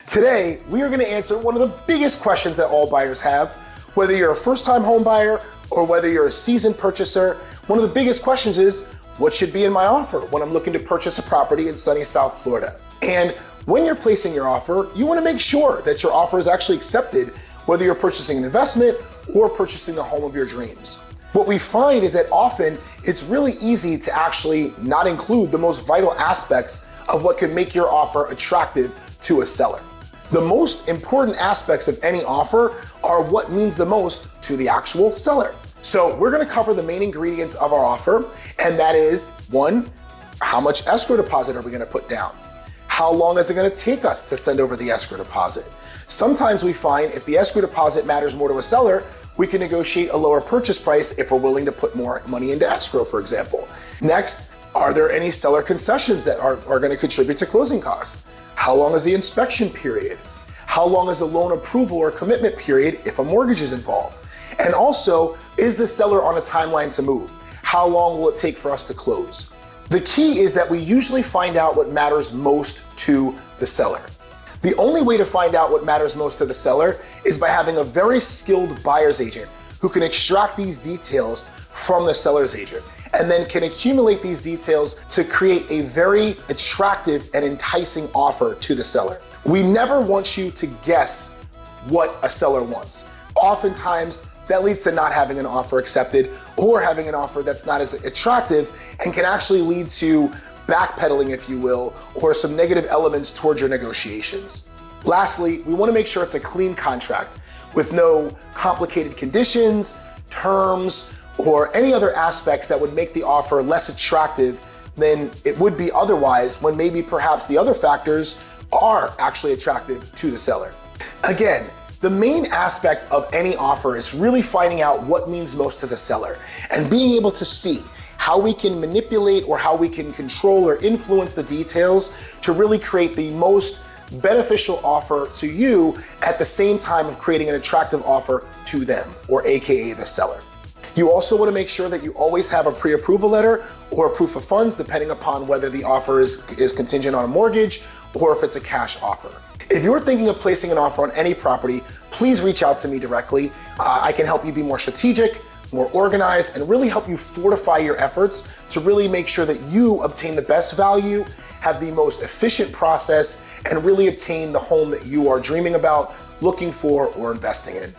Today, we are gonna answer one of the biggest questions that all buyers have. Whether you're a first-time home buyer or whether you're a seasoned purchaser, one of the biggest questions is, what should be in my offer when I'm looking to purchase a property in sunny South Florida? And when you're placing your offer, you wanna make sure that your offer is actually accepted, whether you're purchasing an investment or purchasing the home of your dreams. What we find is that often it's really easy to actually not include the most vital aspects of what could make your offer attractive to a seller. The most important aspects of any offer are what means the most to the actual seller. So we're gonna cover the main ingredients of our offer, and that is, one, how much escrow deposit are we gonna put down? How long is it gonna take us to send over the escrow deposit? Sometimes we find if the escrow deposit matters more to a seller, we can negotiate a lower purchase price if we're willing to put more money into escrow, for example. Next, are there any seller concessions that are gonna contribute to closing costs? How long is the inspection period? How long is the loan approval or commitment period if a mortgage is involved? And also, is the seller on a timeline to move? How long will it take for us to close? The key is that we usually find out what matters most to the seller. The only way to find out what matters most to the seller is by having a very skilled buyer's agent who can extract these details from the seller's agent and then can accumulate these details to create a very attractive and enticing offer to the seller. We never want you to guess what a seller wants. Oftentimes, that leads to not having an offer accepted or having an offer that's not as attractive and can actually lead to backpedaling, if you will, or some negative elements towards your negotiations. Lastly, we wanna make sure it's a clean contract with no complicated conditions, terms, or any other aspects that would make the offer less attractive than it would be otherwise when maybe perhaps the other factors are actually attractive to the seller. Again, the main aspect of any offer is really finding out what means most to the seller and being able to see how we can manipulate or how we can control or influence the details to really create the most beneficial offer to you at the same time of creating an attractive offer to them, or AKA the seller. You also want to make sure that you always have a pre-approval letter or a proof of funds, depending upon whether the offer is contingent on a mortgage or if it's a cash offer. If you're thinking of placing an offer on any property, please reach out to me directly. I can help you be more strategic, more organized, and really help you fortify your efforts to really make sure that you obtain the best value, have the most efficient process, and really obtain the home that you are dreaming about, looking for, or investing in.